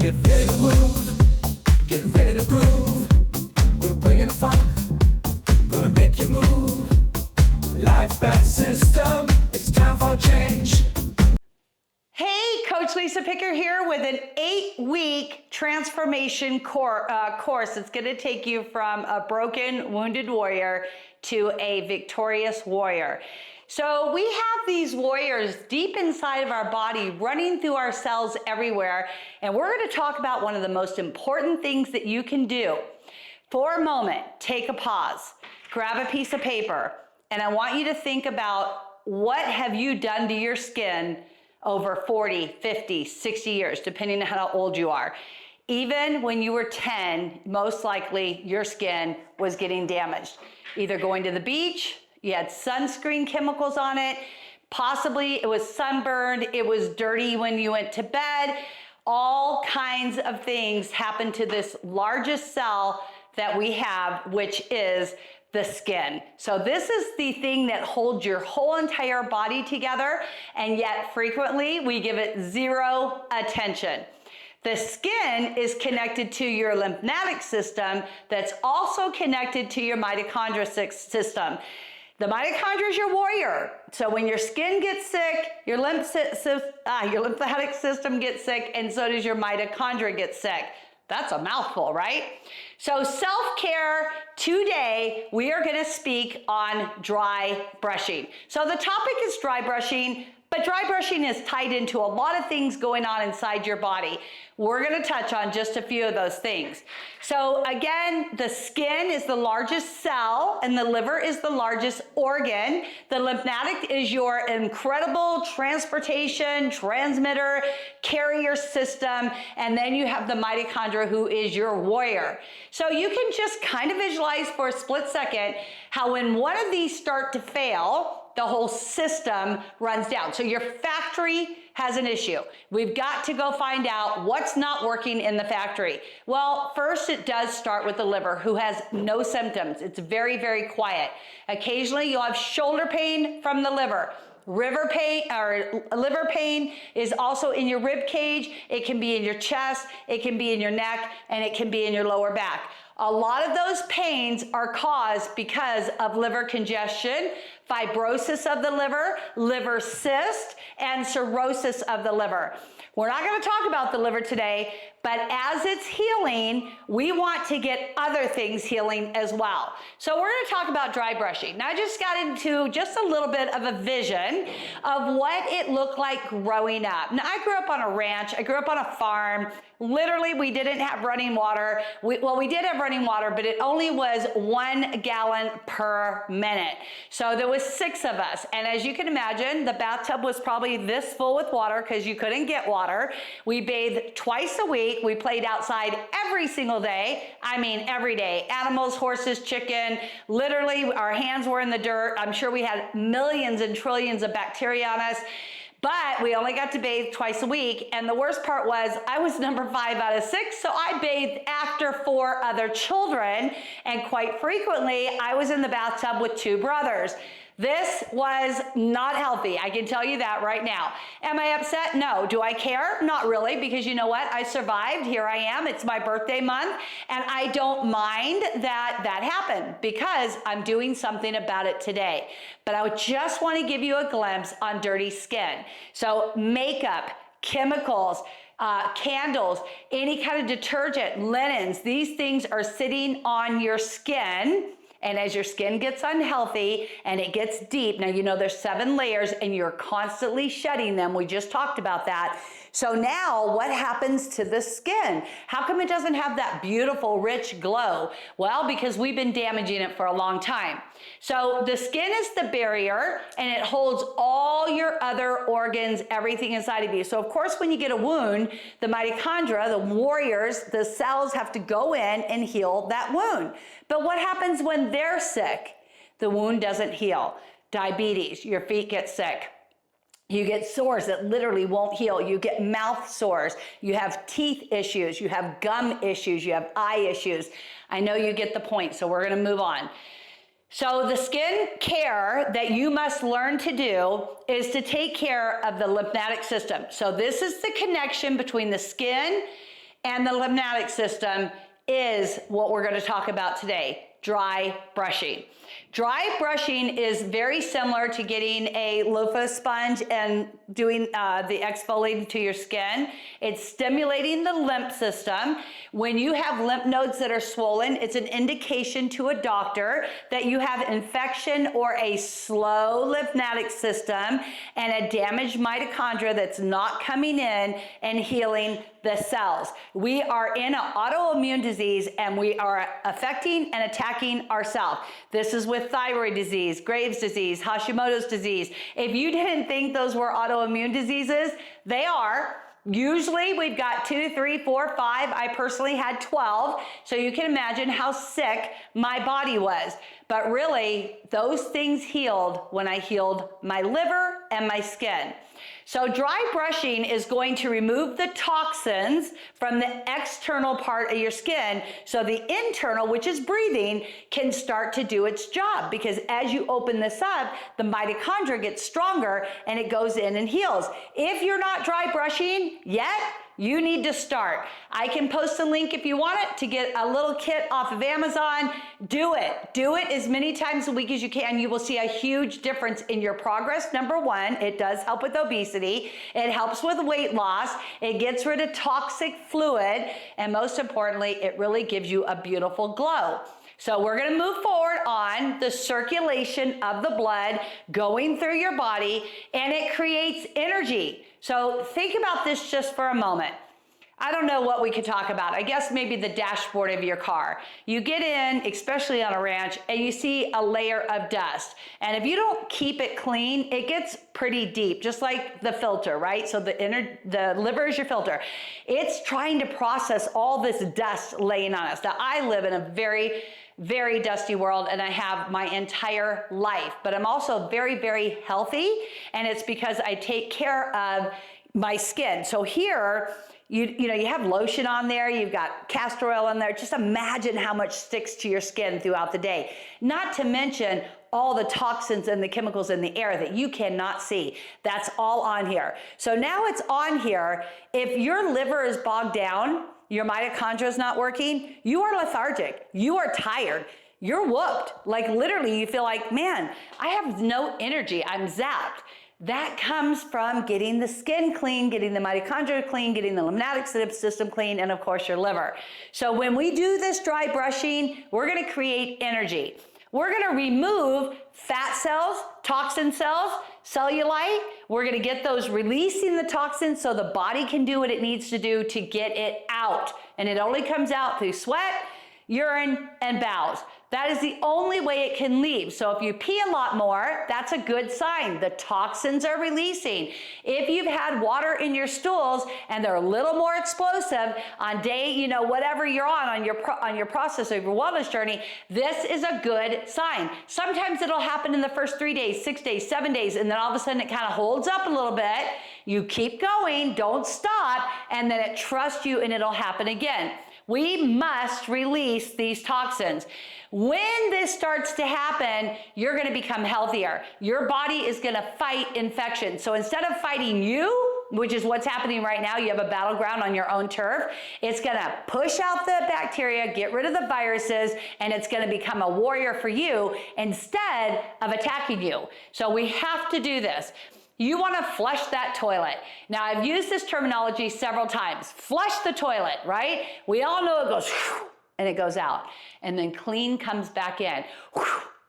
Get ready to move, get ready to prove. We're bringing the funk, gonna make you move. Lymphatic system, it's time for change. Hey, Coach Lisa Picker here with an 8-week transformation course. It's going to take you from a broken, wounded warrior to a victorious warrior. So we have these warriors deep inside of our body, running through our cells everywhere. And we're going to talk about one of the most important things that you can do. For a moment, take a pause, grab a piece of paper, and I want you to think about what have you done to your skin over 40, 50, 60 years, depending on how old you are. Even when you were 10, most likely your skin was getting damaged. Either going to the beach, you had sunscreen chemicals on it, possibly it was sunburned, it was dirty when you went to bed. All kinds of things happen to this largest cell that we have, which is the skin. So this is the thing that holds your whole entire body together, and yet frequently we give it zero attention. The skin is connected to your lymphatic system that's also connected to your mitochondrial system. The mitochondria is your warrior. So when your skin gets sick, your lymphatic system gets sick, and so does your mitochondria get sick. That's a mouthful, right? So self-care, today we are going to speak on dry brushing. So the topic is dry brushing, but dry brushing is tied into a lot of things going on inside your body. We're going to touch on just a few of those things. So again, the skin is the largest cell and the liver is the largest organ. The lymphatic is your incredible transportation, transmitter, carrier system, and then you have the mitochondria, who is your warrior. So you can just kind of visualize for a split second how when one of these start to fail, the whole system runs down. So your factory has an issue. We've got to go find out what's not working in the factory. Well, first it does start with the liver, who has no symptoms. It's very, very quiet. Occasionally you'll have shoulder pain from the liver. Liver pain is also in your rib cage. It can be in your chest, it can be in your neck, and it can be in your lower back. A lot of those pains are caused because of liver congestion, fibrosis of the liver, liver cyst, and cirrhosis of the liver. We're not going to talk about the liver today, but as it's healing, we want to get other things healing as well. So we're going to talk about dry brushing. Now I just got into just a little bit of a vision of what it looked like growing up. Now I grew up on a ranch, I grew up on a farm. Literally, we didn't have running water. We did have running water, but it only was 1 gallon per minute. So there was 6 of us. And as you can imagine, the bathtub was probably this full with water because you couldn't get water. We bathed twice a week. We played outside every single day. I mean, every day. Animals, horses, chicken. Literally, our hands were in the dirt. I'm sure we had millions and trillions of bacteria on us. But we only got to bathe twice a week. And the worst part was I was number 5 out of 6. So I bathed after 4 other children. And quite frequently, I was in the bathtub with 2 brothers. This was not healthy. I can tell you that right now. Am I upset? No. Do I care? Not really, because you know what? I survived. Here I am. It's my birthday month, and I don't mind that happened because I'm doing something about it today. But I would just want to give you a glimpse on dirty skin. So makeup, chemicals, candles, any kind of detergent, linens, these things are sitting on your skin. And as your skin gets unhealthy and it gets deep, now you know there's 7 layers and you're constantly shedding them. We just talked about that. So now what happens to the skin? How come it doesn't have that beautiful, rich glow? Well, because we've been damaging it for a long time. So the skin is the barrier and it holds all your other organs, everything inside of you. So of course, when you get a wound, the mitochondria, the warriors, the cells have to go in and heal that wound. But what happens when they're sick? The wound doesn't heal. Diabetes, your feet get sick. You get sores that literally won't heal. You get mouth sores. You have teeth issues. You have gum issues. You have eye issues. I know you get the point, so we're going to move on. So the skin care that you must learn to do is to take care of the lymphatic system. So this is the connection between the skin and the lymphatic system is what we're going to talk about today, dry brushing. Dry brushing is very similar to getting a loofah sponge and doing the exfoliating to your skin. It's stimulating the lymph system. When you have lymph nodes that are swollen, it's an indication to a doctor that you have infection or a slow lymphatic system and a damaged mitochondria that's not coming in and healing the cells. We are in an autoimmune disease and we are affecting and attacking ourselves. This is with thyroid disease, Graves' disease, Hashimoto's disease. If you didn't think those were autoimmune diseases, they are. Usually we've got 2, 3, 4, 5. I personally had 12. So you can imagine how sick my body was. But really, those things healed when I healed my liver and my skin. So dry brushing is going to remove the toxins from the external part of your skin so the internal, which is breathing, can start to do its job, because as you open this up, the mitochondria gets stronger and it goes in and heals. If you're not dry brushing yet, you need to start. I can post a link if you want it to get a little kit off of Amazon. Do it. Do it as many times a week as you can. You will see a huge difference in your progress. Number one, it does help with obesity. It helps with weight loss. It gets rid of toxic fluid. And most importantly, it really gives you a beautiful glow. So we're going to move forward on the circulation of the blood going through your body, and it creates energy. So think about this just for a moment. I don't know what we could talk about. I guess maybe the dashboard of your car. You get in, especially on a ranch, and you see a layer of dust. And if you don't keep it clean, it gets pretty deep, just like the filter, right? So the liver is your filter. It's trying to process all this dust laying on us. Now, I live in a very dusty world, and I have my entire life, but I'm also very healthy, and it's because I take care of my skin. So here, you know, you have lotion on there, you've got castor oil on there. Just imagine how much sticks to your skin throughout the day. Not to mention all the toxins and the chemicals in the air that you cannot see. That's all on here. So now it's on here. If your liver is bogged down, your mitochondria is not working, you are lethargic, you are tired, you're whooped. Like literally you feel like, man, I have no energy, I'm zapped. That comes from getting the skin clean, getting the mitochondria clean, getting the lymphatic system clean, and of course your liver. So when we do this dry brushing, we're gonna create energy. We're gonna remove fat cells, toxin cells, cellulite. We're gonna get those releasing the toxins so the body can do what it needs to do to get it out. And it only comes out through sweat, urine, and bowels. That is the only way it can leave. So if you pee a lot more, that's a good sign. The toxins are releasing. If you've had water in your stools and they're a little more explosive on day, you know, whatever you're on your process of your wellness journey, this is a good sign. Sometimes it'll happen in the first 3 days, 6 days, 7 days, and then all of a sudden it kind of holds up a little bit. You keep going, don't stop, and then it trusts you and it'll happen again. We must release these toxins. When this starts to happen, you're going to become healthier. Your body is going to fight infection. So instead of fighting you, which is what's happening right now, you have a battleground on your own turf, it's going to push out the bacteria, get rid of the viruses, and it's going to become a warrior for you instead of attacking you. So we have to do this. You want to flush that toilet. Now, I've used this terminology several times. Flush the toilet, right? We all know it goes and it goes out. And then clean comes back in.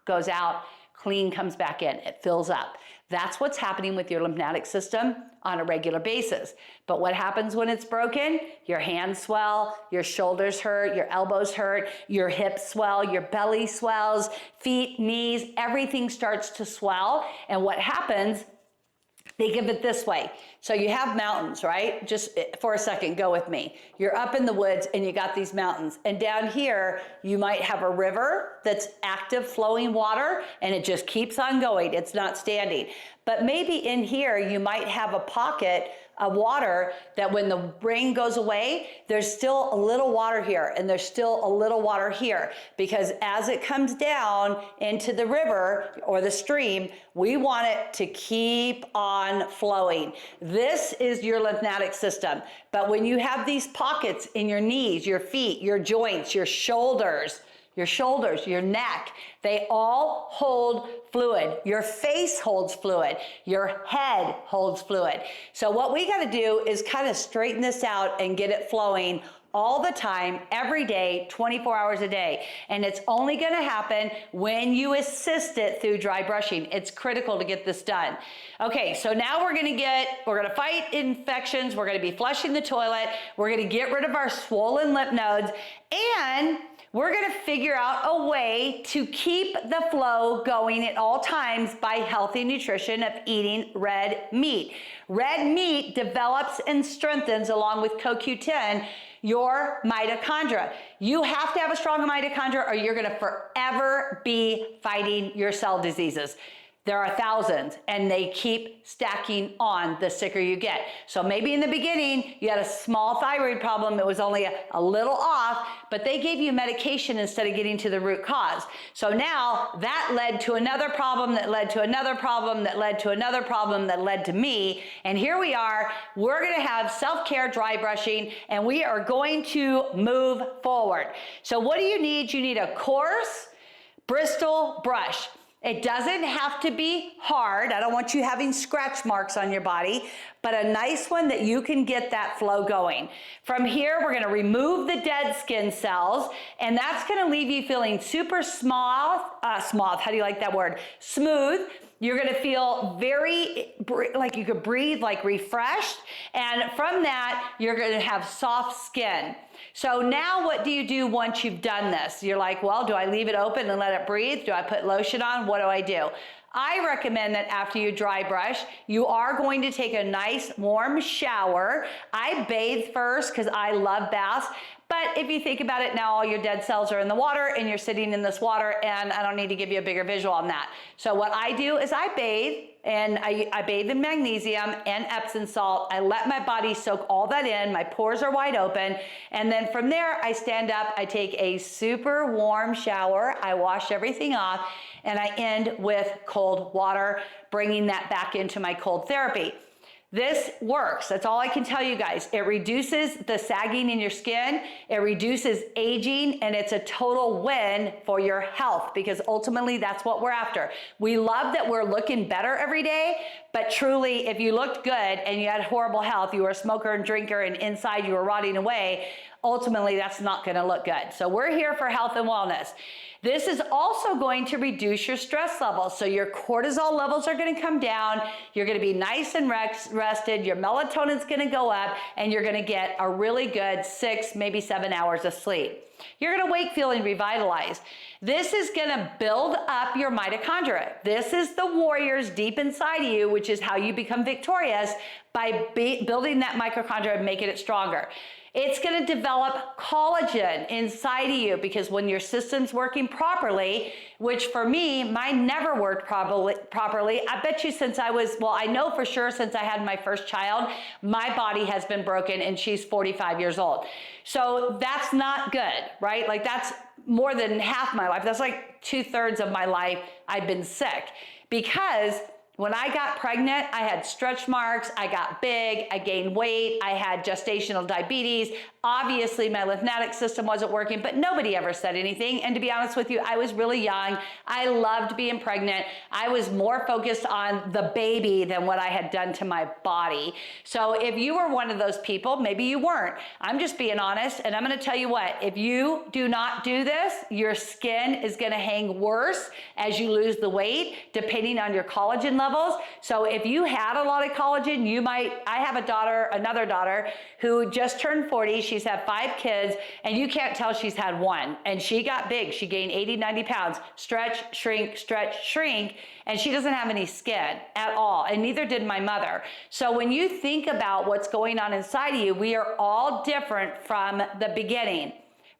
Goes out, clean comes back in. It fills up. That's what's happening with your lymphatic system on a regular basis. But what happens when it's broken? Your hands swell, your shoulders hurt, your elbows hurt, your hips swell, your belly swells, feet, knees, everything starts to swell. And what happens, think of it this way. So you have mountains, right? Just for a second, go with me. You're up in the woods and you got these mountains. And down here, you might have a river that's active flowing water and it just keeps on going. It's not standing. But maybe in here, you might have a pocket water that when the rain goes away, there's still a little water here and there's still a little water here, because as it comes down into the river or the stream, we want it to keep on flowing. This is your lymphatic system. But when you have these pockets in your knees, your feet, your joints, your shoulders, your neck, they all hold fluid. Your face holds fluid. Your head holds fluid. So what we got to do is kind of straighten this out and get it flowing all the time, every day, 24 hours a day. And it's only going to happen when you assist it through dry brushing. It's critical to get this done. Okay, so now we're going to fight infections. We're going to be flushing the toilet. We're going to get rid of our swollen lymph nodes, and we're going to figure out a way to keep the flow going at all times by healthy nutrition of eating red meat. Red meat develops and strengthens, along with CoQ10, your mitochondria. You have to have a strong mitochondria or you're going to forever be fighting your cell diseases. There are thousands and they keep stacking on the sicker you get. So maybe in the beginning you had a small thyroid problem, it was only a little off, but they gave you medication instead of getting to the root cause. So now that led to another problem that led to another problem that led to another problem that led to me. And here we are, we're gonna have self-care dry brushing and we are going to move forward. So what do you need? You need a coarse Bristol brush. It doesn't have to be hard. I don't want you having scratch marks on your body, but a nice one that you can get that flow going. From here, we're gonna remove the dead skin cells, and that's gonna leave you feeling super smooth, how do you like that word? Smooth. You're gonna feel very, like you could breathe, like refreshed. And from that, you're gonna have soft skin. So now what do you do once you've done this? You're like, well, do I leave it open and let it breathe? Do I put lotion on? What do I do? I recommend that after you dry brush, you are going to take a nice warm shower. I bathe first because I love baths. But if you think about it now, all your dead cells are in the water and you're sitting in this water, and I don't need to give you a bigger visual on that. So what I do is I bathe, and I bathe in magnesium and Epsom salt. I let my body soak all that in. My pores are wide open. And then from there, I stand up, I take a super warm shower. I wash everything off, and I end with cold water, bringing that back into my cold therapy. This works. That's all I can tell you guys. It reduces the sagging in your skin, it reduces aging, and it's a total win for your health, because ultimately that's what we're after. We love that we're looking better every day, but truly, if you looked good and you had horrible health, you were a smoker and drinker, and inside you were rotting away, ultimately that's not gonna look good. So we're here for health and wellness. This is also going to reduce your stress levels. So your cortisol levels are gonna come down, you're gonna be nice and rested, your melatonin's gonna go up, and you're gonna get a really good 6, maybe 7 hours of sleep. You're gonna wake feeling revitalized. This is gonna build up your mitochondria. This is the warriors deep inside of you, which is how you become victorious, by building that mitochondria and making it stronger. It's gonna develop collagen inside of you, because when your system's working properly, which for me, mine never worked properly. I bet you since I know for sure since I had my first child, my body has been broken, and she's 45 years old. So that's not good, right? Like that's more than half my life. That's like 2/3 of my life I've been sick, because when I got pregnant, I had stretch marks, I got big, I gained weight, I had gestational diabetes. Obviously, my lymphatic system wasn't working, but nobody ever said anything. And to be honest with you, I was really young. I loved being pregnant. I was more focused on the baby than what I had done to my body. So if you were one of those people, maybe you weren't. I'm just being honest, and I'm gonna tell you what, if you do not do this, your skin is gonna hang worse as you lose the weight, depending on your collagen levels. So if you had a lot of collagen, I have another daughter who just turned 40. She's had 5 kids, and you can't tell she's had one. And she got big. She gained 80, 90 pounds. Stretch, shrink, and she doesn't have any skin at all, and neither did my mother. So when you think about what's going on inside of you, we are all different from the beginning.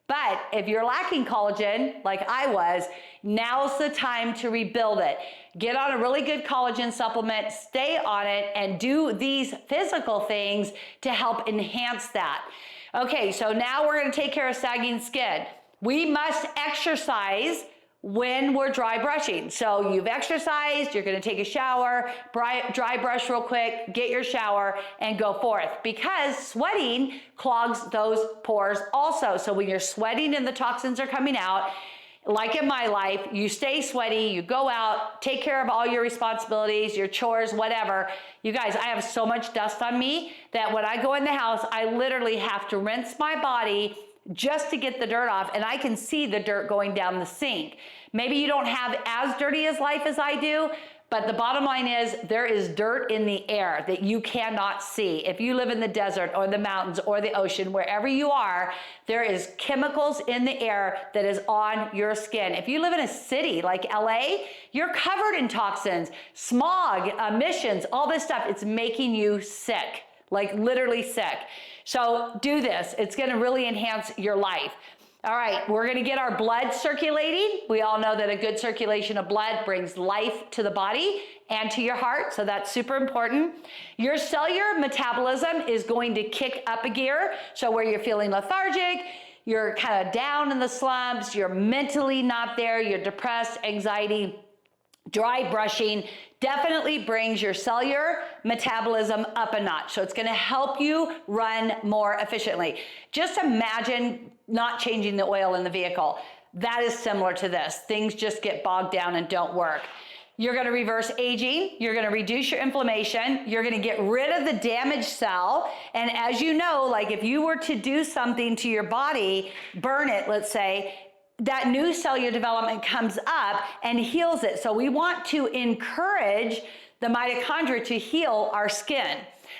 But if you're lacking collagen, like I was, now's the time to rebuild it. Get on a really good collagen supplement, stay on it, and do these physical things to help enhance that. Okay, so now we're gonna take care of sagging skin. We must exercise when we're dry brushing. So you've exercised, you're gonna take a shower, dry brush real quick, get your shower, and go forth. Because sweating clogs those pores also. So when you're sweating and the toxins are coming out, like in my life, you stay sweaty, you go out, take care of all your responsibilities, your chores, whatever. You guys, I have so much dust on me that when I go in the house, I literally have to rinse my body just to get the dirt off, and I can see the dirt going down the sink. Maybe you don't have as dirty as life as I do, but the bottom line is there is dirt in the air that you cannot see. If you live in the desert or the mountains or the ocean, wherever you are, there is chemicals in the air that is on your skin. If you live in a city like LA, you're covered in toxins, smog, emissions, all this stuff. It's making you sick, like literally sick. So do this. It's going to really enhance your life. All right, we're going to get our blood circulating. We all know that a good circulation of blood brings life to the body and to your heart, so that's super important. Your cellular metabolism is going to kick up a gear. So where you're feeling lethargic, you're kind of down in the slumps, you're mentally not there, you're depressed, anxiety, dry brushing definitely brings your cellular metabolism up a notch. So it's going to help you run more efficiently. Just imagine not changing the oil in the vehicle. That is similar to this. Things just get bogged down and don't work. You're going to reverse aging. You're going to reduce your inflammation. You're going to get rid of the damaged cell. And as you know, like if you were to do something to your body, burn it, let's say, that new cellular development comes up and heals it. So we want to encourage the mitochondria to heal our skin.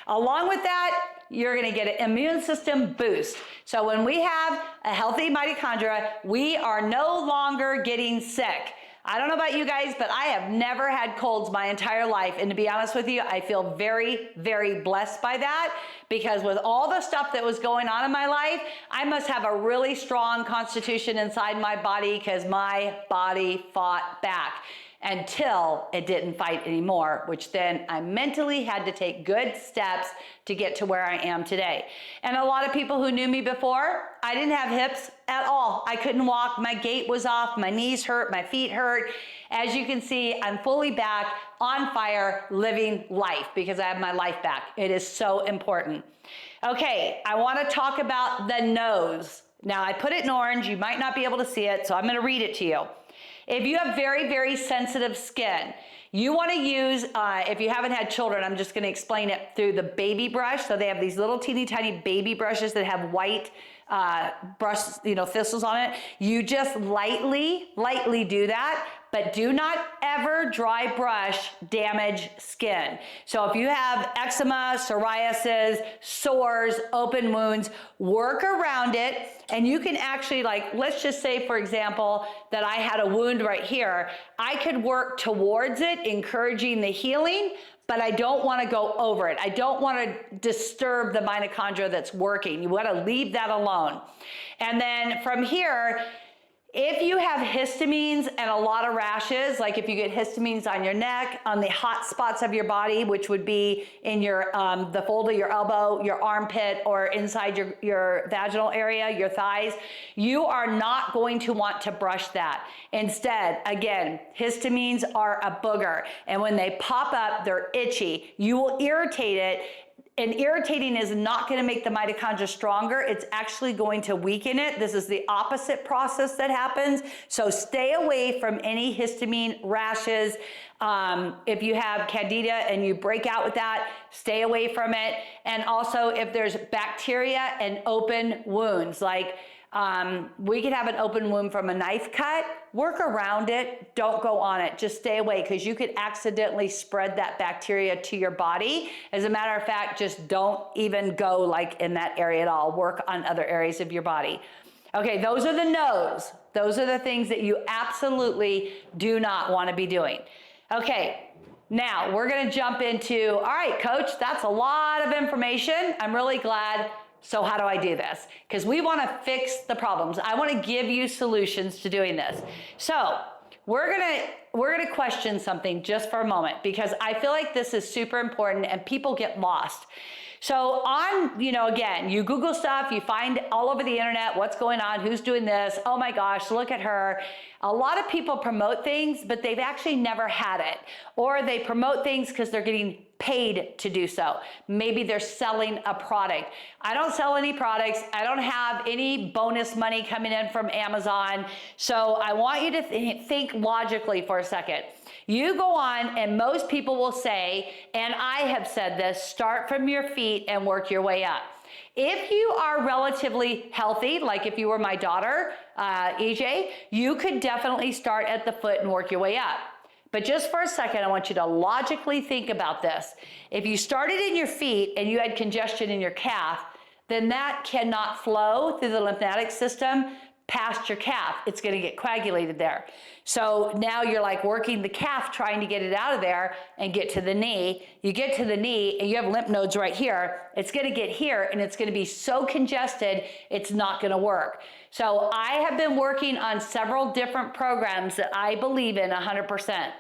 Along with that, you're going to get an immune system boost. So when we have a healthy mitochondria, we are no longer getting sick. I don't know about you guys, but I have never had colds my entire life. And to be honest with you, I feel very, very blessed by that, because with all the stuff that was going on in my life, I must have a really strong constitution inside my body, because my body fought back until it didn't fight anymore, which then I mentally had to take good steps to get to where I am today. And a lot of people who knew me before, I didn't have hips at all. I couldn't walk, my gait was off, my knees hurt, my feet hurt. As you can see, I'm fully back, on fire, living life, because I have my life back. It is so important. Okay, I wanna talk about the nose. Now I put it in orange, you might not be able to see it, so I'm gonna read it to you. If you have very, very sensitive skin, you want to use, if you haven't had children, I'm just going to explain it through the baby brush. So they have these little teeny tiny baby brushes that have white thistles on it. You just lightly do that, but do not ever dry brush damaged skin. So if you have eczema, psoriasis, sores, open wounds, work around it. And you can actually, like, let's just say, for example, that I had a wound right here. I could work towards it, encouraging the healing, but I don't want to go over it. I don't want to disturb the mitochondria that's working. You want to leave that alone. And then from here, if you have histamines and a lot of rashes, like if you get histamines on your neck, on the hot spots of your body, which would be in your the fold of your elbow, your armpit, or inside your vaginal area, your thighs, you are not going to want to brush that. Instead, again, histamines are a booger, and when they pop up, they're itchy. You will irritate it. And irritating is not going to make the mitochondria stronger. It's actually going to weaken it. This is the opposite process that happens. So stay away from any histamine rashes. If you have candida and you break out with that, stay away from it. And also if there's bacteria and open wounds, like we could have an open wound from a knife cut, work around it, don't go on it, just stay away, because you could accidentally spread that bacteria to your body. As a matter of fact, just don't even go like in that area at all. Work on other areas of your body. Okay, those are the no's. Those are the things that you absolutely do not want to be doing. Okay, now we're gonna jump into, all right, coach, that's a lot of information. I'm really glad. So how do I do this? Because we want to fix the problems. I want to give you solutions to doing this. So we're gonna question something just for a moment, because I feel like this is super important and people get lost. So again, you Google stuff, you find all over the internet what's going on, who's doing this, oh my gosh, look at her. A lot of people promote things, but they've actually never had it. Or they promote things because they're getting paid to do so. Maybe they're selling a product. I don't sell any products. I don't have any bonus money coming in from Amazon. So I want you to think logically for a second. You go on and most people will say, and I have said this, start from your feet and work your way up. If you are relatively healthy, like if you were my daughter, EJ, you could definitely start at the foot and work your way up. But just for a second, I want you to logically think about this. If you started in your feet and you had congestion in your calf, then that cannot flow through the lymphatic system past your calf. It's going to get coagulated there. So now you're like working the calf, trying to get it out of there and get to the knee. You get to the knee and you have lymph nodes right here. It's going to get here and it's going to be so congested, it's not going to work. So I have been working on several different programs that I believe in 100%.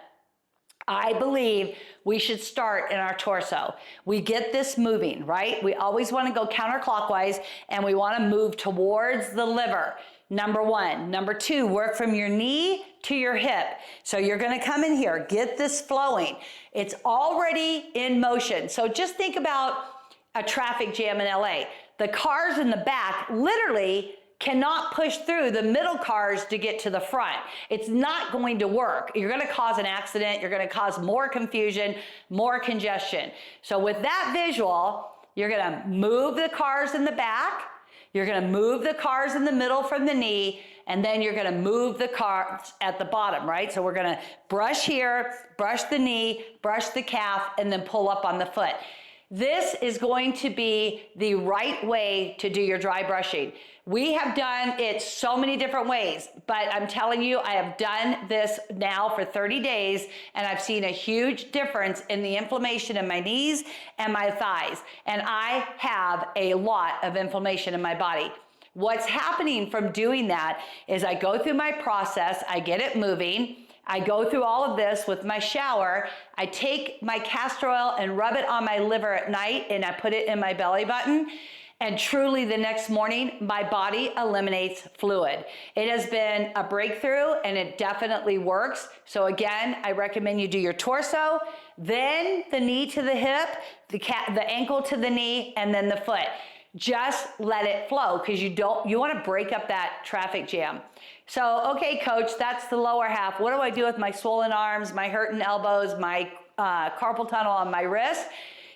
I believe we should start in our torso. We get this moving, right? We always want to go counterclockwise and we want to move towards the liver. Number one. Number two, work from your knee to your hip. So you're going to come in here, get this flowing. It's already in motion. So just think about a traffic jam in LA. The cars in the back literally cannot push through the middle cars to get to the front. It's not going to work. You're going to cause an accident. You're going to cause more confusion, more congestion. So with that visual, you're going to move the cars in the back. You're going to move the cars in the middle from the knee, and then you're going to move the cars at the bottom, right? So we're going to brush here, brush the knee, brush the calf, and then pull up on the foot. This is going to be the right way to do your dry brushing. We have done it so many different ways, but I'm telling you, I have done this now for 30 days and I've seen a huge difference in the inflammation in my knees and my thighs. And I have a lot of inflammation in my body. What's happening from doing that is I go through my process, I get it moving, I go through all of this with my shower. I take my castor oil and rub it on my liver at night and I put it in my belly button. And truly the next morning, my body eliminates fluid. It has been a breakthrough and it definitely works. So again, I recommend you do your torso, then the knee to the hip, the ankle to the knee, and then the foot. Just let it flow because you want to break up that traffic jam. So, okay, coach, that's the lower half. What do I do with my swollen arms, my hurting elbows, my carpal tunnel on my wrist?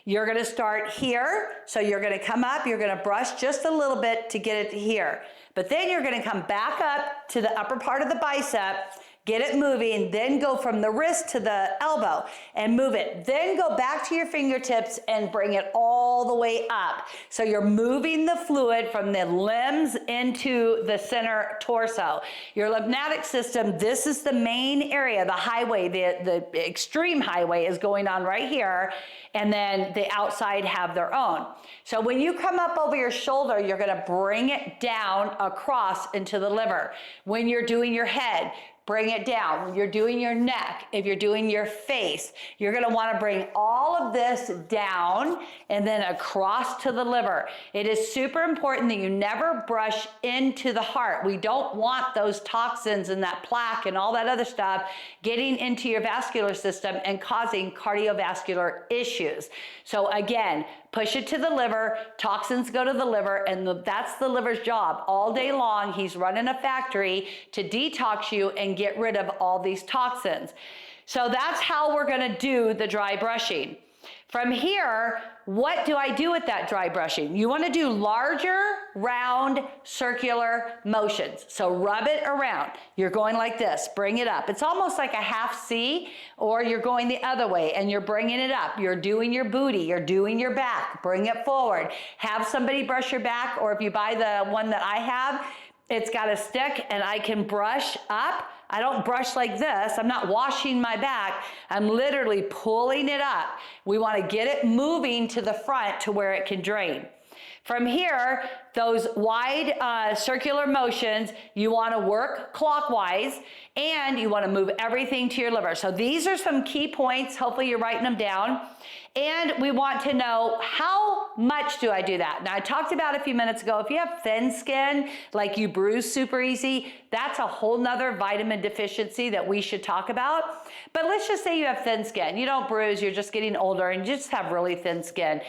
You're going to start here. So you're going to come up, you're going to brush just a little bit to get it to here. But then you're going to come back up to the upper part of the bicep, get it moving, then go from the wrist to the elbow and move it. Then go back to your fingertips and bring it all the way up. So you're moving the fluid from the limbs into the center torso. Your lymphatic system, this is the main area, the highway, the extreme highway is going on right here. And then the outside have their own. So when you come up over your shoulder, you're going to bring it down across into the liver. When you're doing your head, bring it down. When you're doing your neck, if you're doing your face, you're going to want to bring all of this down and then across to the liver. It is super important that you never brush into the heart. We don't want those toxins and that plaque and all that other stuff getting into your vascular system and causing cardiovascular issues. So again, push it to the liver, toxins go to the liver, and that's the liver's job. All day long, he's running a factory to detox you and get rid of all these toxins. So that's how we're gonna do the dry brushing. From here, what do I do with that dry brushing? You wanna do larger, round, circular motions. So rub it around. You're going like this, bring it up. It's almost like a half C, or you're going the other way and you're bringing it up. You're doing your booty, you're doing your back, bring it forward. Have somebody brush your back, or if you buy the one that I have, it's got a stick and I can brush up. I don't brush like this. I'm not washing my back. I'm literally pulling it up. We want to get it moving to the front to where it can drain. From here, those wide circular motions, you want to work clockwise, and you want to move everything to your liver. So these are some key points. Hopefully you're writing them down. And we want to know, how much do I do that? Now, I talked about a few minutes ago, if you have thin skin, like you bruise super easy, that's a whole nother vitamin deficiency that we should talk about. But let's just say you have thin skin. You don't bruise, you're just getting older, and you just have really thin skin.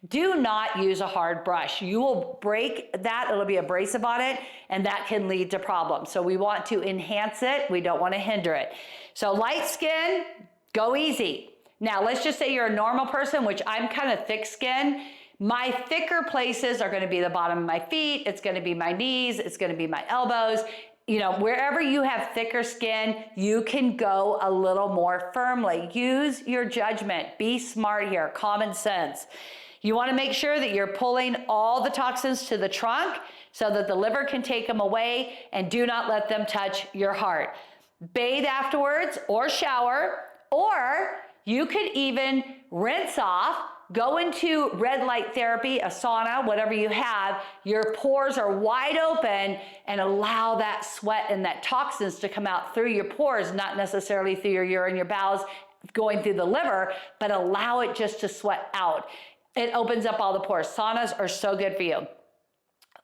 Do not use a hard brush. You will break that, it'll be abrasive on it, and that can lead to problems. So we want to enhance it, we don't want to hinder it. So light skin, go easy. Now, let's just say you're a normal person, which I'm kind of thick skin. My thicker places are going to be the bottom of my feet. It's going to be my knees. It's going to be my elbows. You know, wherever you have thicker skin, you can go a little more firmly. Use your judgment. Be smart here. Common sense. You want to make sure that you're pulling all the toxins to the trunk so that the liver can take them away, and do not let them touch your heart. Bathe afterwards or shower, or you could even rinse off, go into red light therapy, a sauna, whatever you have. Your pores are wide open, and allow that sweat and that toxins to come out through your pores, not necessarily through your urine, your bowels, going through the liver, but allow it just to sweat out. It opens up all the pores. Saunas are so good for you.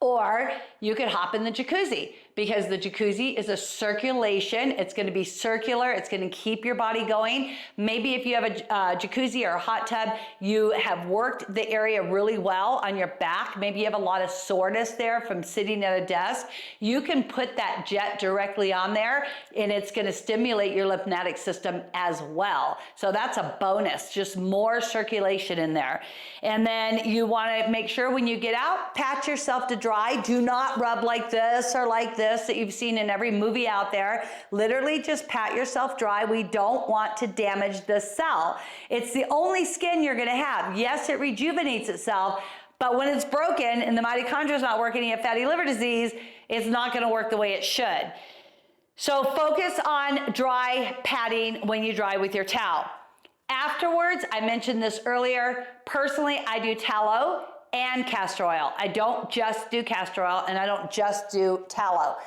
Or you could hop in the jacuzzi, because the jacuzzi is a circulation. It's going to be circular. It's going to keep your body going. Maybe if you have a jacuzzi or a hot tub, you have worked the area really well on your back. Maybe you have a lot of soreness there from sitting at a desk. You can put that jet directly on there, and it's going to stimulate your lymphatic system as well. So that's a bonus, just more circulation in there. And then you want to make sure when you get out, pat yourself to dry. Do not rub like this or like this that you've seen in every movie out there. Literally just pat yourself dry. We don't want to damage the cell. It's the only skin you're going to have. Yes, it rejuvenates itself, but when it's broken and the mitochondria is not working, you have fatty liver disease, it's not going to work the way it should. So focus on dry patting when you dry with your towel. Afterwards, I mentioned this earlier, personally, I do tallow and castor oil. I don't just do castor oil, and I don't just do tallow.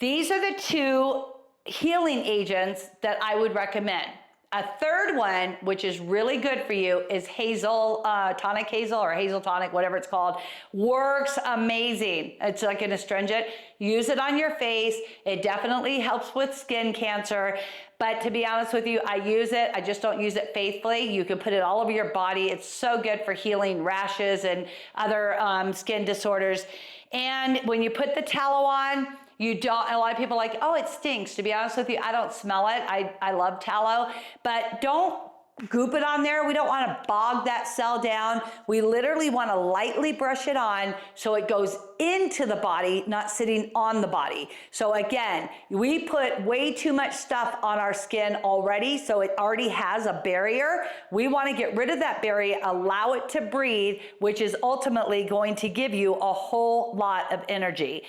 These are the two healing agents that I would recommend. A third one, which is really good for you, is hazel, tonic hazel or hazel tonic, whatever it's called. Works amazing. It's like an astringent. Use it on your face. It definitely helps with skin cancer. But to be honest with you, I use it. I just don't use it faithfully. You can put it all over your body. It's so good for healing rashes and other skin disorders. And when you put the tallow on, you don't, a lot of people are like, oh, it stinks. To be honest with you, I don't smell it. I love tallow, but don't goop it on there. We don't want to bog that cell down. We literally want to lightly brush it on so it goes into the body, not sitting on the body. So again, we put way too much stuff on our skin already, so it already has a barrier. We want to get rid of that barrier, allow it to breathe, which is ultimately going to give you a whole lot of energy.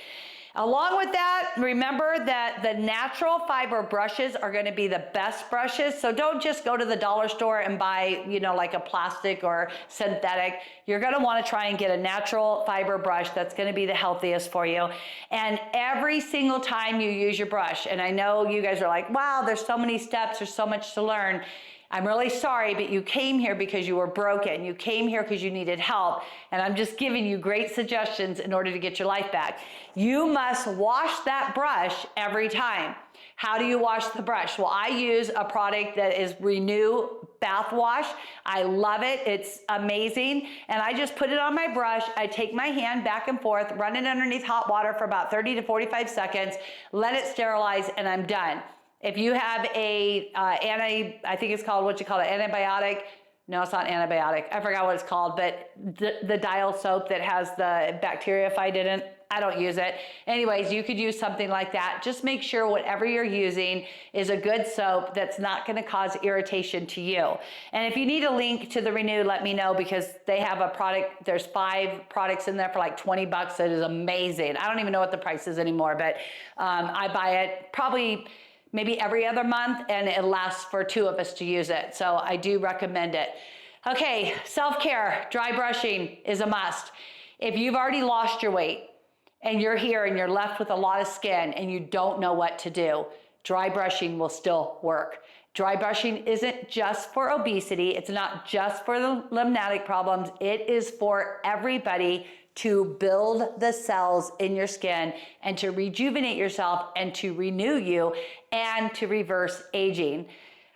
Along with that, remember that the natural fiber brushes are going to be the best brushes. So don't just go to the dollar store and buy, like a plastic or synthetic. You're going to want to try and get a natural fiber brush that's going to be the healthiest for you. And every single time you use your brush, and I know you guys are like, wow, there's so many steps, there's so much to learn. I'm really sorry, but you came here because you were broken. You came here because you needed help. And I'm just giving you great suggestions in order to get your life back. You must wash that brush every time. How do you wash the brush? Well, I use a product that is Renew Bath Wash. I love it. It's amazing. And I just put it on my brush. I take my hand back and forth, run it underneath hot water for about 30 to 45 seconds, let it sterilize, and I'm done. If you have a I think it's called, antibiotic. No, it's not antibiotic. I forgot what it's called, but the dial soap that has the bacteriophite in it, I don't use it. Anyways, you could use something like that. Just make sure whatever you're using is a good soap that's not going to cause irritation to you. And if you need a link to the Renew, let me know, because they have a product. There's 5 products in there for like $20. It is amazing. I don't even know what the price is anymore, but I buy it probably maybe every other month, and it lasts for 2 of us to use it. So I do recommend it. Okay, self-care, dry brushing is a must. If you've already lost your weight and you're here and you're left with a lot of skin and you don't know what to do, dry brushing will still work. Dry brushing isn't just for obesity. It's not just for the lymphatic problems. It is for everybody to build the cells in your skin and to rejuvenate yourself and to renew you and to reverse aging.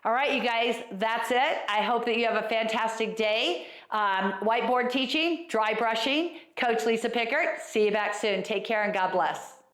All right, you guys, that's it. I hope that you have a fantastic day. Whiteboard teaching, dry brushing, Coach Lisa Pickert. See you back soon. Take care and God bless.